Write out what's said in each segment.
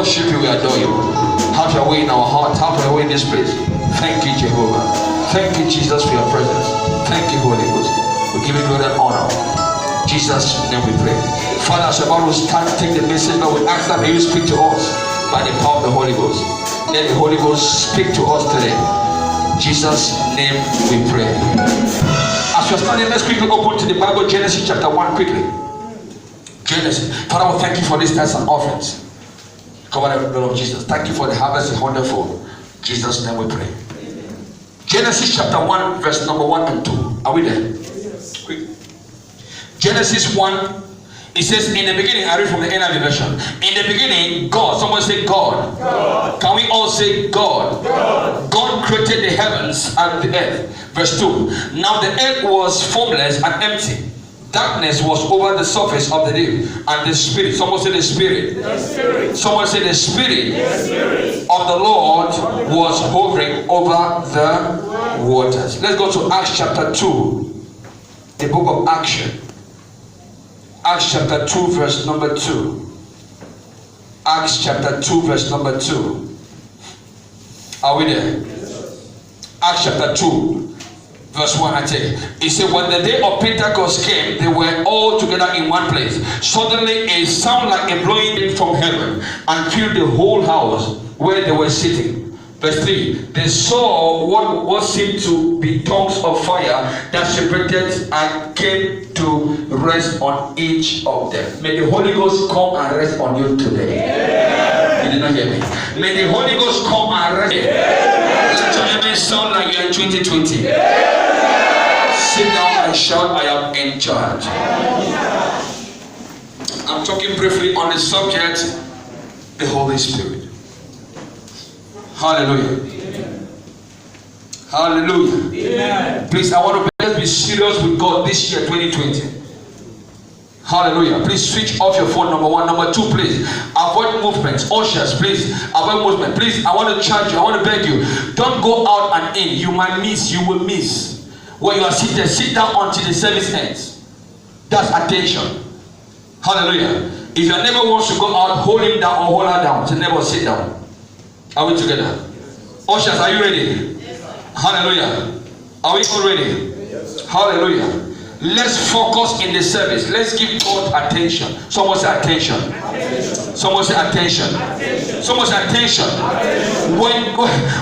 worship you, we adore you. Have your way in our hearts, have your way in this place. Thank you, Jehovah. Thank you, Jesus, for your presence. Thank you, Holy Ghost. We give you glory and honor. In Jesus' name we pray. Father, as about to start, take the message, Lord, we ask that you speak to us by the power of the Holy Ghost. Let the Holy Ghost speak to us today. In Jesus' name we pray. As you're standing, let's quickly open to the Bible, Genesis chapter 1 quickly. Genesis. Father, we thank you for these tithes and offerings. Cover the blood of Jesus. Thank you for the harvest is wonderful. In Jesus' name we pray. Genesis chapter 1, verse number 1 and 2. Are we there? Quick. Genesis 1. It says in the beginning, I read from the NIV version. In the beginning, God. Someone say God. God. Can we all say God? God? God created the heavens and the earth. Verse 2. Now the earth was formless and empty. Darkness was over the surface of the deep, and the Spirit. Someone say the Spirit. The Spirit. Someone say the Spirit. The Spirit of the Lord was hovering over the waters. Let's go to Acts chapter 2. The book of Acts. Acts chapter 2 verse number 2. Acts chapter 2 verse number 2. Are we there? Acts chapter 2 verse 1, I tell you. It said, when the day of Pentecost came, they were all together in one place. Suddenly a sound like a blowing from heaven and filled the whole house where they were sitting. Verse 3, they saw what seemed to be tongues of fire that separated and came to rest on each of them. May the Holy Ghost come and rest on you today. Yeah. You did not hear me. May the Holy Ghost come and rest. Yeah. Let your amen sound like you are in 2020. Yeah. Sit down and shout, I am in charge. I'm talking briefly on the subject, the Holy Spirit. Hallelujah. Amen. Hallelujah. Amen. Please, I want to be serious with God this year, 2020. Hallelujah. Please switch off your phone, number 1. Number 2, please avoid movements. Ushers, please avoid movement. Please, I want to charge you. I want to beg you. Don't go out and in. You might miss. You will miss. Where you are seated, sit down until the service ends. That's attention. Hallelujah. If your neighbor wants to go out, hold him down or hold her down. So never sit down. Are we together? Ushers, are you ready? Yes, hallelujah. Are we all ready? Yes, hallelujah. Let's focus in the service. Let's give God attention. Someone say attention. Attention. Someone say attention. Attention. Someone say attention. Attention.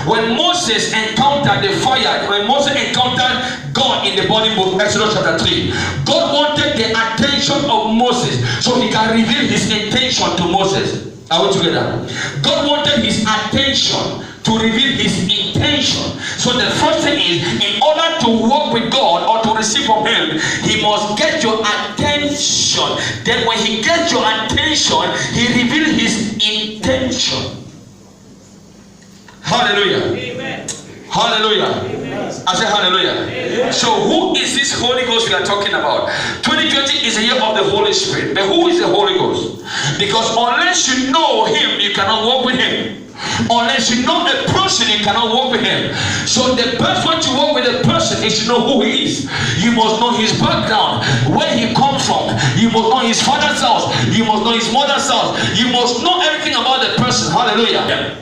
When Moses encountered the fire, when Moses encountered God in the burning book, Exodus chapter 3, God wanted the attention of Moses so he can reveal his intention to Moses. Are we together? God wanted his attention to reveal his intention. So the first thing is, in order to walk with God or to receive from him, he must get your attention. Then when he gets your attention, he reveals his intention. Hallelujah. Amen. Hallelujah. Amen. I say hallelujah. Amen. So who is this Holy Ghost we are talking about? 2020 is a year of the Holy Spirit. But who is the Holy Ghost? Because unless you know him, you cannot walk with him. Unless you know a person, you cannot walk with him. So the best way to walk with a person is to know who he is. You must know his background, where he comes from. You must know his father's house. You must know his mother's house. You must know everything about the person. Hallelujah.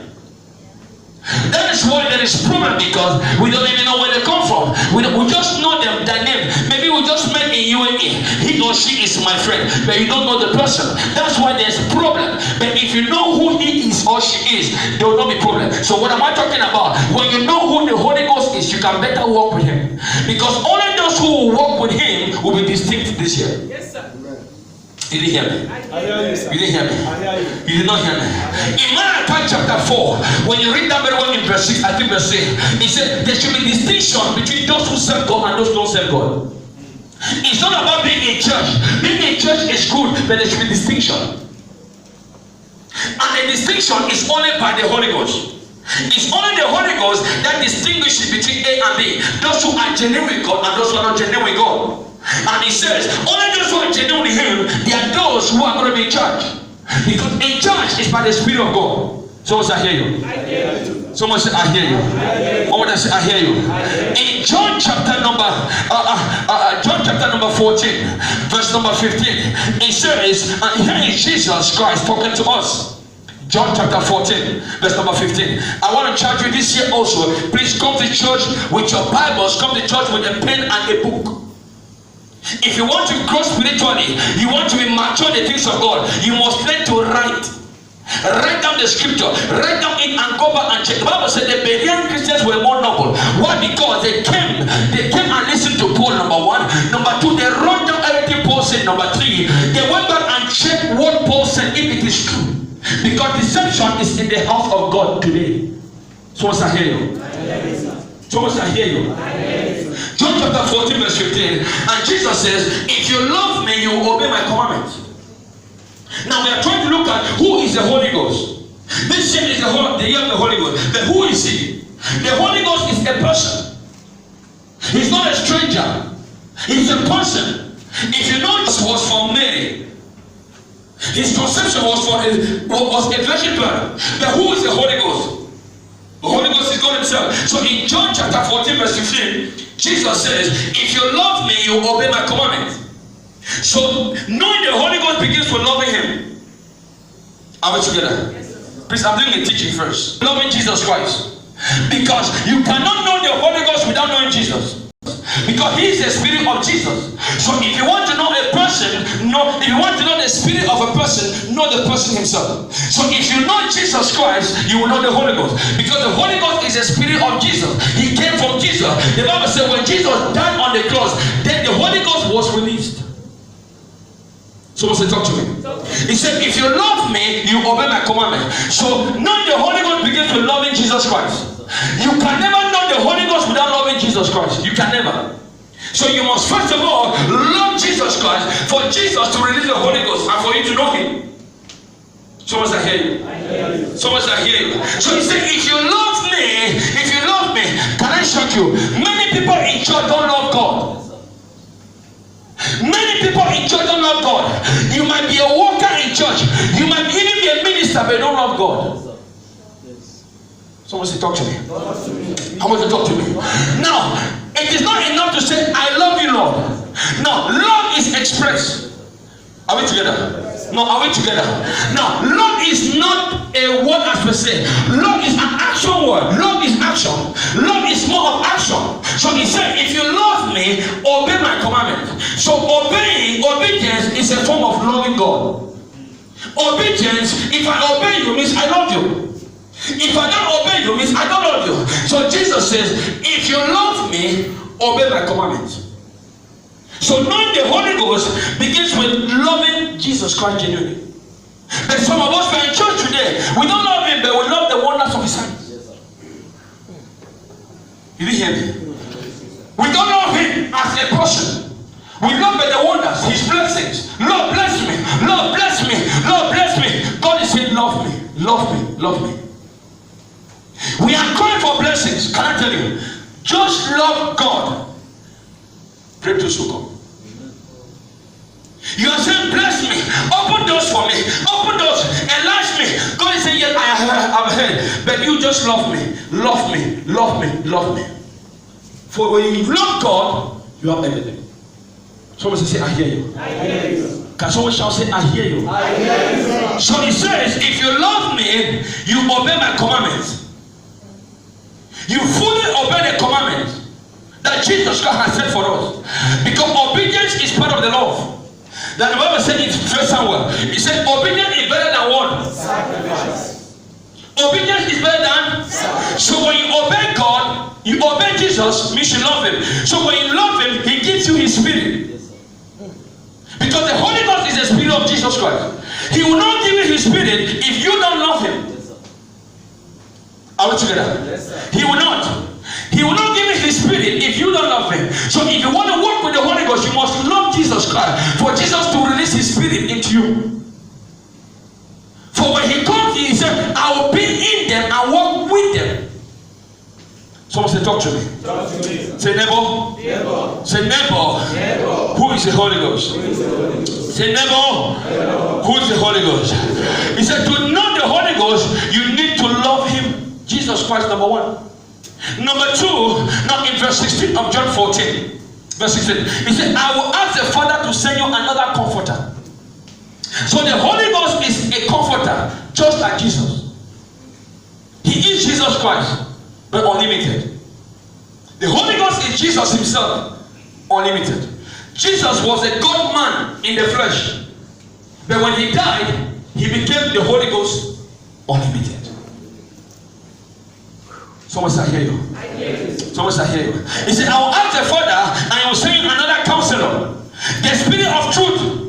That is why there is problem, because we don't even know where they come from. We just know them, their name. Maybe we just met in UAE. He or she is my friend, but you don't know the person. That's why there's a problem. But if you know who he is or she is, there will not be problem. So what am I talking about? When you know who the Holy Ghost is, you can better walk with him. Because only those who will walk with him will be distinct this year. Yes, sir. You didn't hear me. I hear you, sir. You didn't hear me. I hear you. You did not hear me. In Malachi chapter 4, when you read that very one in verse 6, I think verse 6, it said there should be distinction between those who serve God and those who don't serve God. It's not about being in church. Being in church is good, but there should be distinction. And the distinction is only by the Holy Ghost. It's only the Holy Ghost that distinguishes between A and B. Those who are genuine with God and those who are not genuine with God. And he says, only those who are genuine with him, they are those who are going to be in charge. Because in charge is by the Spirit of God. Someone say, I hear you. I hear you. Someone say, I hear you. Someone say, I hear you. In John chapter number 14, verse number 15, it says, and here is Jesus Christ talking to us. John chapter 14, verse number 15. I want to charge you this year also. Please come to church with your Bibles. Come to church with a pen and a book. If you want to grow spiritually, you want to be mature in the things of God, you must learn to write. Write down the scripture, write down it and go back and check. The Bible said the Berean Christians were more noble. Why? Because they came and listened to Paul, number one. Number two, they wrote down everything Paul said. Number three, they went back and checked what Paul said, if it is true. Because deception is in the house of God today. So I hear you. So I hear you. John chapter 14, verse 15. And Jesus says, if you love me, you will obey my commandments. Now we are trying to look at who is the Holy Ghost. This year is the year of the Holy Ghost. But who is he? The Holy Ghost is a person. He's not a stranger. He's a person. If you know, this was from Mary. His conception was a virgin birth. But who is the Holy Ghost? The Holy Ghost is God himself. So in John chapter 14, verse 15, Jesus says, if you love me, you obey my commandments. So knowing the Holy Ghost begins with loving him. Are we together? Yes, please, I'm doing a teaching first. Loving Jesus Christ. Because you cannot know the Holy Ghost without knowing Jesus. Because he is the spirit of Jesus. So if you want to know a person, if you want to know the spirit of a person, know the person himself. So if you know Jesus Christ, you will know the Holy Ghost. Because the Holy Ghost is the spirit of Jesus. He came from Jesus. The Bible said when Jesus died on the cross, then the Holy Ghost was released. Someone said, talk to me. He said, if you love me, you obey my commandment. So knowing the Holy Ghost begins with loving Jesus Christ. You can never know the Holy Ghost without loving Jesus Christ. You can never. So you must first of all love Jesus Christ for Jesus to release the Holy Ghost and for you to know him. Someone said, hear you. Someone said, hear you. So he said, if you love me, can I shock you? Many people in church don't love God. Many people in church don't love God. You might be a worker in church. You might even be a minister, but you don't love God. Someone say, talk to me. I want to talk to me. Now, it is not enough to say, I love you, Lord. No, love is expressed. Are we together? No, are we together? Now, love is not a word as per se. Love is an action word. Love is action. Love is more of action. So he said, if you love me, obey my commandment. So obedience is a form of loving God. Obedience, if I obey you, means I love you. If I don't obey you, means I don't love you. So Jesus says, if you love me, obey my commandments. So knowing the Holy Ghost begins with loving Jesus Christ genuinely. And some of us are in church today. We don't love him, but we love the wonders of his hands. You didn't hear me? We don't love him as a person. We love the wonders, his blessings. Lord bless me. Lord bless me. Lord bless me. God is saying, love me. Love me. Love me. We are crying for blessings. Can I tell you? Just love God. Pray to Sukkot. You are saying, bless me, open doors for me, open doors, enlarge me. God is saying, yes, I've heard, but you just love me, love me, love me, love me. For when you love God, you have everything. Someone say, I hear you. I hear you. Can someone shout, say, I hear you? I hear you. So he says, if you love me, you obey my commandments. You fully obey the commandments that Jesus Christ has set for us. Because obedience is part of the love. That the Bible said in 1 Samuel. He said obedience is better than what? Sacrifice. Obedience is better than sacrifice. So when you obey God, you obey Jesus, means you love him. So when you love him, he gives you his spirit. Because the Holy Ghost is the spirit of Jesus Christ. He will not give you his spirit if you don't love him. Are we together? Yes, he will not. He will not give you his spirit if you don't love him. So if you want to walk with the Holy Ghost, you must love Jesus Christ. For Jesus to release his spirit into you. For when he comes, he said, I will be in them and walk with them. Someone say, talk to me. Talk to me. Say, neighbor. Neighbor. Say, neighbor. Neighbor. Who is the Holy Ghost? Who is the Holy Ghost? Say, neighbor. Neighbor. Who is the Holy Ghost? He said, to know the Holy Ghost, you need to love him. Jesus Christ, number one. Number two, now in verse 16 of John 14, verse 16, he said, I will ask the Father to send you another comforter. So the Holy Ghost is a comforter. just like Jesus. He is Jesus Christ, but unlimited. The Holy Ghost is Jesus himself, unlimited. Jesus was a God man in the flesh, but when he died, he became the Holy Ghost, unlimited. Someone say, I hear you. Someone say, I hear you. He said, I will ask the Father, and I will send you another counselor, the Spirit of truth.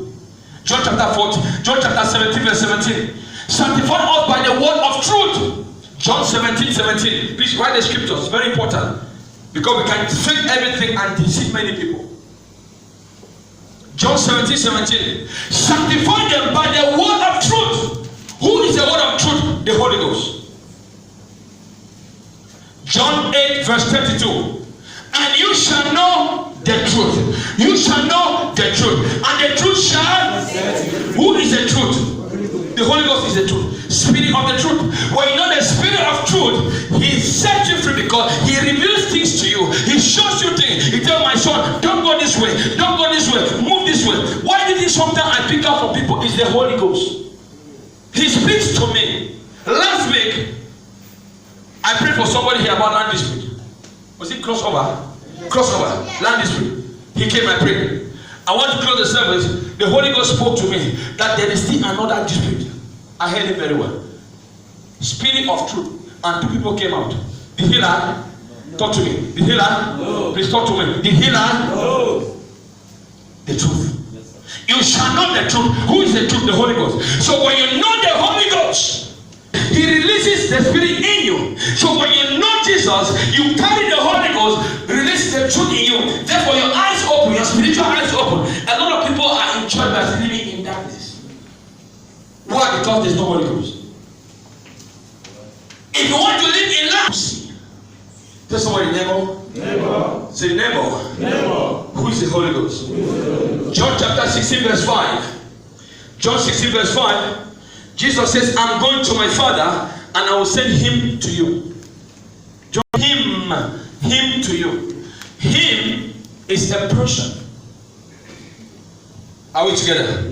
John chapter 17, verse 17. Sanctify us by the word of truth. John 17. Please write the scriptures. Very important. Because we can fake everything and deceive many people. John 17. Sanctify them by the word of truth. Who is the word of truth? The Holy Ghost. John 8, verse 32. And you shall know the truth. You shall know the truth. And the truth shall. Who is the truth? The Holy Ghost is the truth. Spirit of the truth. When you know the Spirit of truth, He sets you free because He reveals things to you. He shows you things. He tells my son, don't go this way. Don't go this way. Move this way. Why did it sometimes I pick up from people? It's the Holy Ghost. He speaks to me. Last week, I prayed for somebody here about land dispute. Was it crossover? Crossover. Land dispute. He came and prayed. I want to close the service. The Holy Ghost spoke to me that there is still another dispute. I heard it very well. Spirit of truth. And 2 people came out. The healer, talk to me. The healer, no. Please talk to me. The healer, no. The truth. You shall know the truth. Who is the truth? The Holy Ghost. So when you know the Holy Ghost, He releases the Spirit in you. So when you know Jesus, you carry the Holy Ghost, release the truth in you. Therefore your eyes open, your spiritual eyes open. A lot of people are in church but living in darkness. Why? Because there's no Holy Ghost. If you want to live in life, tell somebody, neighbor. Say neighbor. Who is the Holy Ghost? John chapter 16 verse 5. John 16 verse 5. Jesus says, I'm going to my Father and I will send Him to you. John, him to you. Him is a person. Are we together?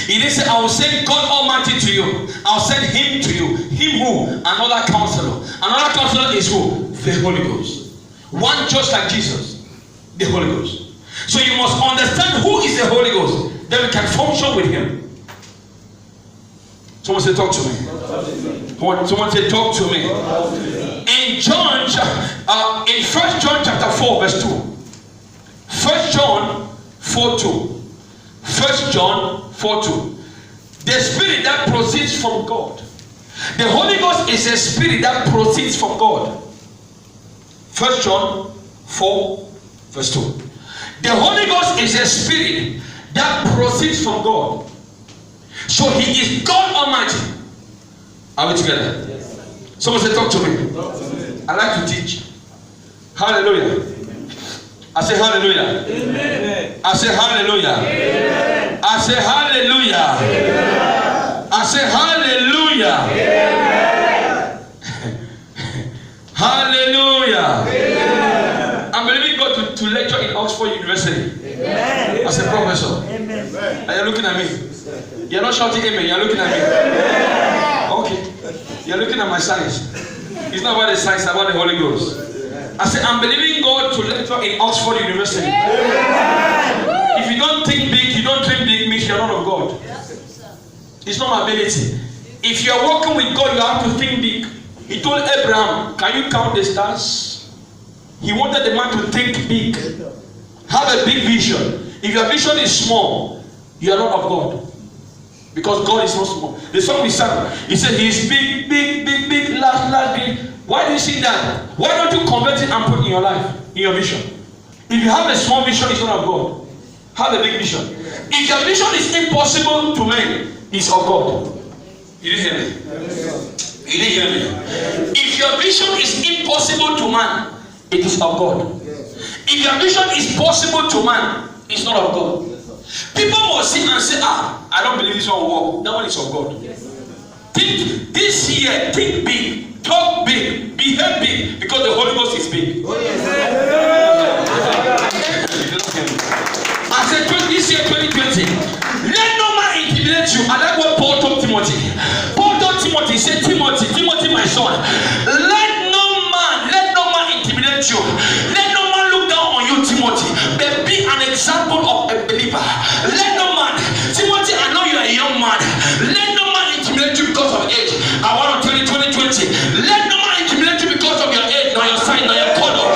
He didn't say, I will send God Almighty to you. I'll send Him to you. Him who? Another counselor. Another counselor is who? The Holy Ghost. One just like Jesus. The Holy Ghost. So you must understand who is the Holy Ghost. Then we can function with Him. Someone say, talk to me. Someone say, talk to me. In John, in 1 John chapter 4, verse 2. 1 John 4, 2. 1 John 4, 2. The Spirit that proceeds from God. The Holy Ghost is a Spirit that proceeds from God. 1 John 4, verse 2. The Holy Ghost is a Spirit that proceeds from God. So He is God Almighty. Are we together? Yes. Someone say, talk to me. I like to teach. Hallelujah. I say hallelujah. Amen. I say hallelujah. Amen. I say hallelujah. Amen. I say hallelujah. Amen. Hallelujah. Amen. I'm believing God to lecture in Oxford University. Amen. As a professor. Amen. Are you looking at me? You're not shouting amen, you're looking at me. Okay. You're looking at my science. It's not about the science, it's about the Holy Ghost. I said, I'm believing God to lecture in Oxford University. If you don't think big, you don't dream big, means you're not of God. It's not my ability. If you're working with God, you have to think big. He told Abraham, can you count the stars? He wanted the man to think big. Have a big vision. If your vision is small, you are not of God. Because God is not small. The song we sang, he said he is big, big, big, big, large, big. Why do you sing that? Why don't you convert it and put it in your life, in your vision? If you have a small vision, it's not of God. Have a big vision. If your vision is impossible to men, it's of God. You didn't hear me? You didn't hear me? If your vision is impossible to man, it is of God. If your vision is possible to man, it's not of God. People will sit and say, I don't believe this one will work. That one is of God. Think this year, think big, talk big, behave big, because the Holy Ghost is big. I said, this year 2020, let no man intimidate you. I like what Paul told Timothy. Paul told Timothy, son. Let no man intimidate you. Let no man look down on you, Timothy. But be an example of a believer. Let no man, Timothy, I know you are a young man. Let no man intimidate you because of age. I want to tell you 2020. Let no man intimidate you because of your age, nor your sign, nor your color.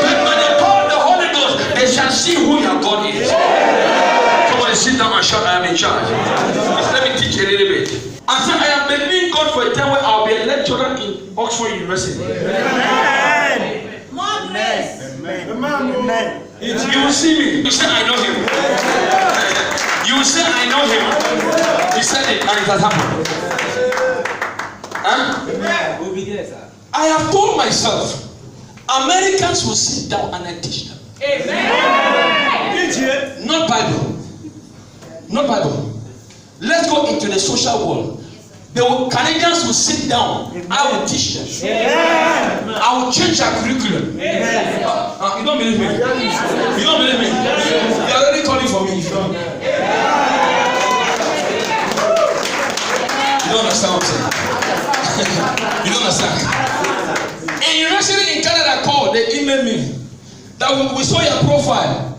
But when they call the Holy Ghost, they shall see who your God is. Somebody sit down and shout, I am in charge. Let me teach you a little bit. I said, I am believing God for a time where I'll be a lecturer in Oxford University. Amen. Amen. You will see me. You say, I know him. You will say, I know him. He said it and it has happened. Huh? We'll be there, sir. I have told myself, Americans will sit down and I teach them. Amen. Not Bible. Not Bible. Let's go into the social world. The Canadians will sit down. I will teach them. I will change their curriculum. You don't believe me? You don't believe me? You are already calling for me. You don't understand what I'm saying? You don't understand? A university in Canada called, they emailed me that we saw your profile.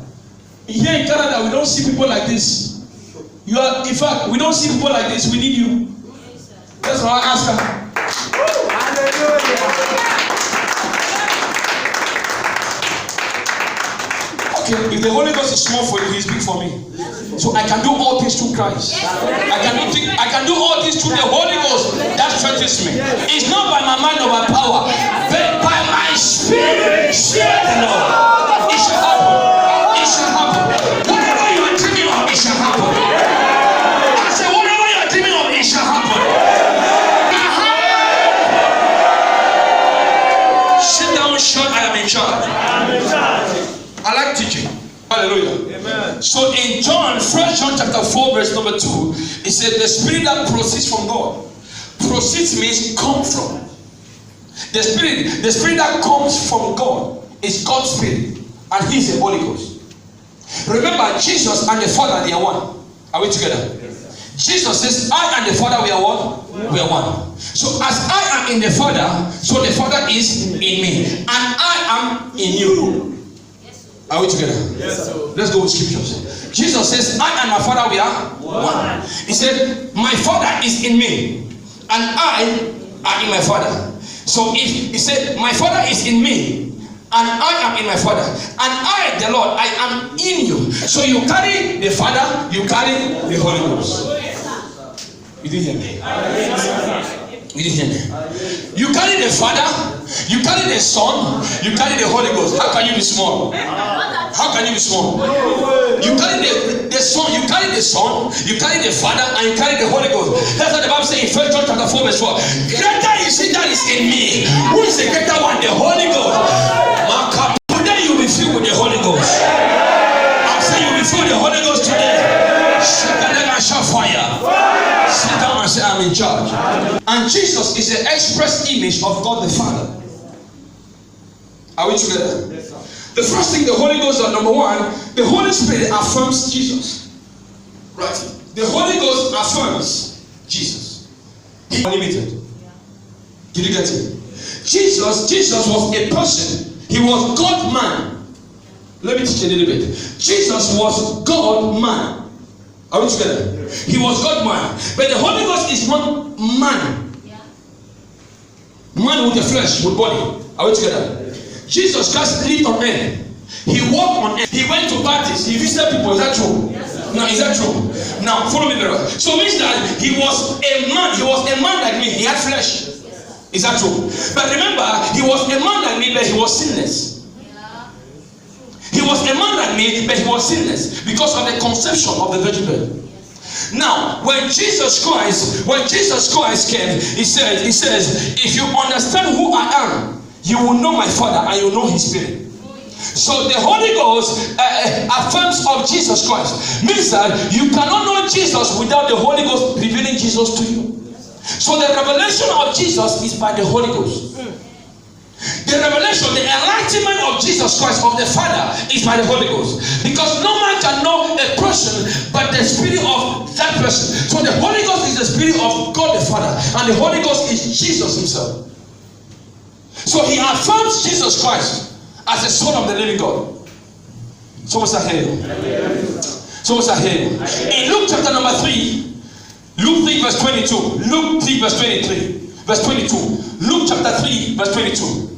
Here in Canada, we don't see people like this. You are, in fact, we don't see people like this. We need you. That's why I asked her. Okay, if the Holy Ghost is small for you, He's big for me. So I can do all things through Christ. I can do all things through the Holy Ghost that strengthens me. It's not by my mind or my power, but by my spirit. Share the Lord. It shall happen. It shall happen. Whatever you are dreaming of, it shall happen. I said, whatever you are dreaming of, it shall happen. Sit down, shout, I am in charge. I like teaching. Hallelujah. Amen. So in John, 1 John chapter 4, verse number 2, it said the spirit that proceeds from God. Proceeds means come from. The spirit that comes from God is God's spirit, and He's the Holy Ghost. Remember, Jesus and the Father, they are one. Are we together? Jesus says, I and the Father, we are one. We are one. So as I am in the Father, so the Father is in me, and I am in you. Are we together? Yes, sir. Let's go with scriptures. Jesus says, I and my Father, we are one. He said, my Father is in me, and I am in my Father. So if he said, my Father is in me, and I am in my Father, and I, the Lord, I am in you. So you carry the Father, you carry the Holy Ghost. You didn't hear me? You didn't hear me? You carry the Father, you carry the Son, you carry the Holy Ghost. How can you be small? How can you be small? You carry the Son, you carry the Son, you carry the Father, and you carry the Holy Ghost. That's what the Bible says in 1 John chapter 4, verse 4. Greater is He that is in me. Who is the greater one? The Holy Ghost. Today you will be filled with the Holy Ghost. I say you will be filled with the Holy Ghost today. Fire. Sit down and say, I'm in charge. And Jesus is the express image of God the Father. Are we together? Yes, sir. The first thing the Holy Ghost does, number one, the Holy Spirit affirms Jesus. Right? The Holy Ghost affirms Jesus. He was limited. Did you get it? Jesus was a person. He was God man. Let me teach you a little bit. Jesus was God man. Are we together? He was God man. But the Holy Ghost is not man. Man with the flesh, with body. Are we together? Jesus Christ lived on earth. He walked on earth. He went to parties. He visited people. Is that true? Now, is that true? Now, follow me very well. So it means that he was a man. He was a man like me. He had flesh. Is that true? But remember, he was a man like me, but he was sinless. He was a man like me, but he was sinless because of the conception of the virgin birth. Now, when Jesus Christ came, he says, if you understand who I am, you will know my Father and you will know His Spirit. So the Holy Ghost affirms of Jesus Christ. Means that you cannot know Jesus without the Holy Ghost revealing Jesus to you. So the revelation of Jesus is by the Holy Ghost. The revelation, the enlightenment of Jesus Christ, of the Father, is by the Holy Ghost. Because no man can know a person but the Spirit of that person. So the Holy Ghost is the Spirit of God the Father, and the Holy Ghost is Jesus Himself. So he affirms Jesus Christ as the Son of the living God. Someone say hail. Someone say hail. In Luke chapter number 3, Luke 3 verse 22. Luke 3 verse 23. Verse 22. Luke chapter 3 verse 22.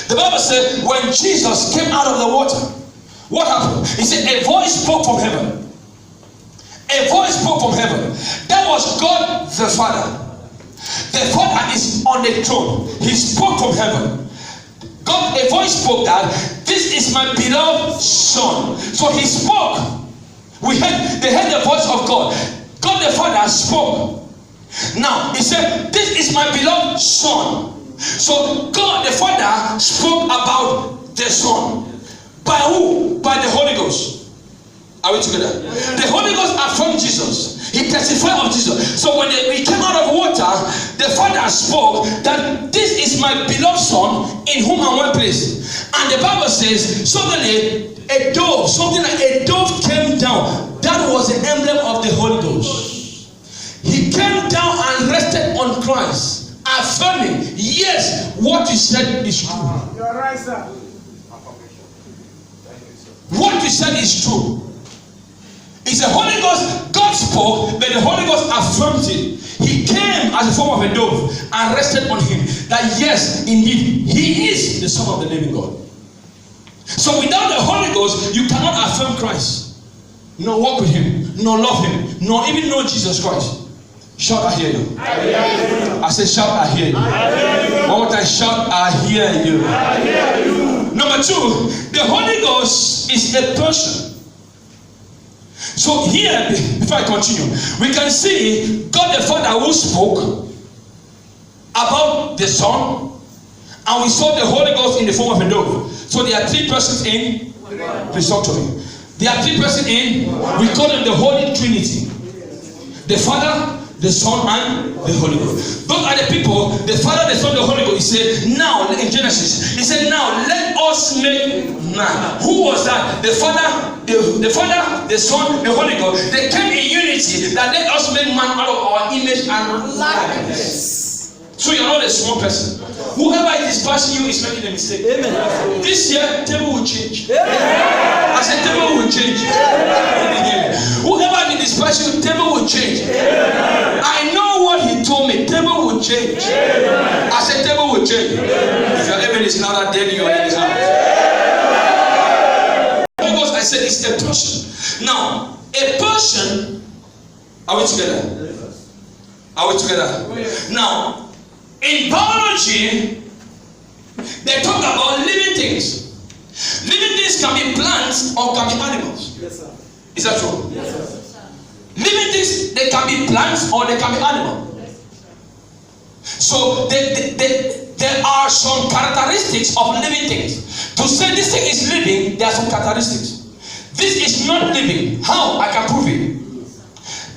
The Bible said when Jesus came out of the water, what happened? He said a voice spoke from heaven. A voice spoke from heaven. That was God the Father. The Father is on the throne. He spoke from heaven. God, a voice spoke that this is my beloved Son. So he spoke. They heard the voice of God. God the Father spoke. Now he said, this is my beloved Son. So God the Father spoke about the Son. By who? By the Holy Ghost. Are we together? The Holy Ghost affirmed Jesus. He testified of Jesus. So when we came out of water, the Father spoke that this is my beloved Son in whom I'm well pleased. And the Bible says suddenly a dove, something like a dove came down. That was the emblem of the Holy Ghost. He came down and rested on Christ, affirming, yes, what you said is true. You are right, sir. What you said is true. It's the Holy Ghost. God spoke, but the Holy Ghost affirmed it. He came as a form of a dove and rested on him. That yes, indeed, he is the Son of the living God. So without the Holy Ghost, you cannot affirm Christ, nor walk with him, nor love him, nor even know Jesus Christ. Shout, I hear you. I hear you. I said, shout, I hear you. I hear you. One more time, shout, I hear you. I hear you. Number 2, the Holy Ghost is a person. So here, before I continue, we can see God the Father who spoke about the Son, and we saw the Holy Ghost in the form of a dove. So there are 3 persons in. Please talk to me. There are 3 persons in. We call them the Holy Trinity. The Father, the Son, and the Holy Ghost. Those are the people, the Father, the Son, the Holy Ghost. He said, now, in Genesis, he said, now let us make man. Who was that? The Father, the Father, the Son, the Holy Ghost. They came in unity that let us make man out of our image and likeness. So you're not a small person. Whoever is dispersing you is making a mistake. Amen. This year, table will change. Amen. I said table will change. Amen. Whoever is dispersing you, table will change. Amen. I know what he told me. Table will change. Amen. I said table will change. Amen. If your amen is louder, then you are in his house. Because I said it's a person. Now, a person. Are we together? Are we together? Now, in biology, they talk about living things. Living things can be plants or can be animals. Yes, sir. Is that true? Yes, sir. Living things, they can be plants or they can be animals. So there are some characteristics of living things. To say this thing is living, there are some characteristics. This is not living. How? I can prove it.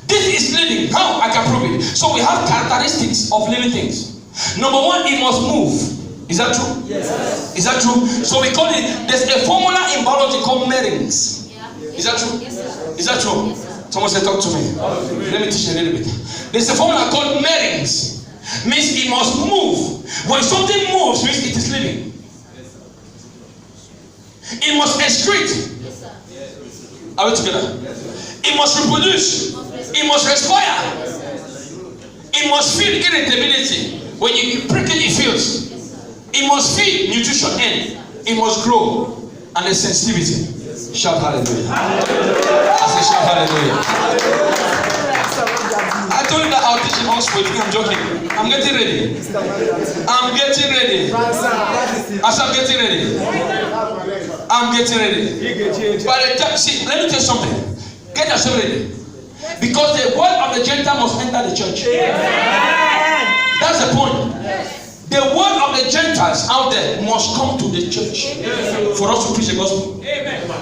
This is living. How? I can prove it. So we have characteristics of living things. Number 1, it must move. Is that true? Yes. Is that true? So we call it, there's a formula in biology called Merings. Yeah. Is that true? Yes, sir. Is that true? Yes, sir. Someone say, talk to me. Let me teach you a little bit. There's a formula called Merings. Means it must move. When something moves, means it is living. It must excrete. Yes, sir. Are we together? It must reproduce. It must respire. It must feel irritability. When you prick it, it feels. It must feel nutrition and it must grow. And the sensitivity. Shout hallelujah. I say shout hallelujah. I told you that I'll teach you all sports. I'm joking. I'm getting ready. I'm getting ready. As I'm getting ready. I'm getting ready. By the time, see, let me tell you something. Get yourself ready. Because the word of the Gentile must enter the church. That's the point. The word of the Gentiles out there must come to the church for us to preach the gospel.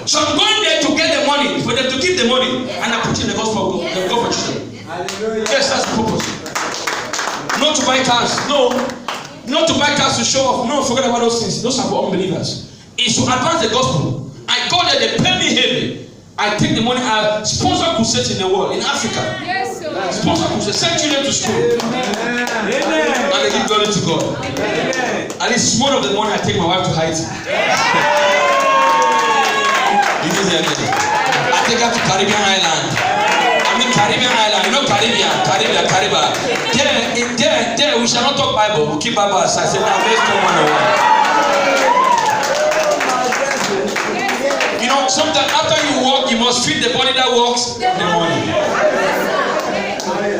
So I'm going there to get the money, for them to give the money, and I'm preaching the gospel of God for children. Yes, that's the purpose. Not to buy cars. No. Not to buy cars to show off. No, forget about those things. Those are for unbelievers. It's to advance the gospel. I go there, they pay me heavy. I take the money, I sponsor crusades in the world, in Africa. Yes, sir. Sponsor crusade. Send children to school. And they give glory to God. And this is one of the money I take my wife to Haiti. You didn't hear me. I take her to Caribbean Island. I mean Caribbean Island. You know Caribbean. There we shall not talk Bible. We keep Bible aside. I said, now let's talk one-on-one. You know, sometimes after you walk, you must feed the body that walks in the morning.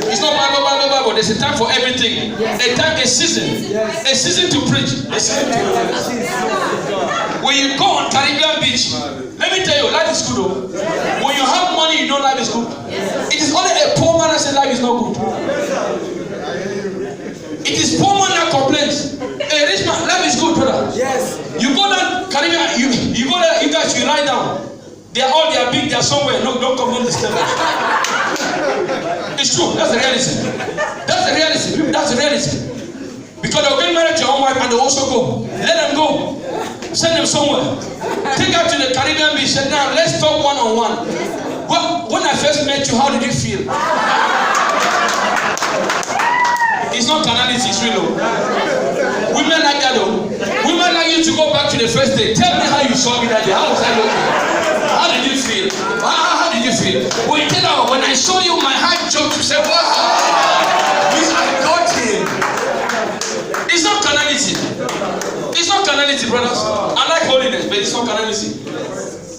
It's not Bible. There's a time for everything. A time, a season to preach. A season to preach. When you go on Caribbean beach, let me tell you, life is good. Though. When you have money, you know life is good. It is only a poor man that says life is not good. It is poor man that complains. A rich man, life is good, brother. Yes. You go down Caribbean, you go there, you guys, you lie down. They are big, they are somewhere. No, don't come on this level. It's true. That's the reality. That's the reality. Because they'll get married to your own wife and they'll also go. Let them go. Send them somewhere. Take her to the Caribbean beach. Say, now let's talk one-on-one. When I first met you, how did you feel? It's not carnality, it's real. Women like that though. Women like you to go back to the first day. Tell me how you saw me that day. How was I looking? How did you feel? How did you feel? When I saw you, my heart jumped. You said, wow, I got him. It's not carnality. It's not carnality, brothers. I like holiness, but it's not carnality.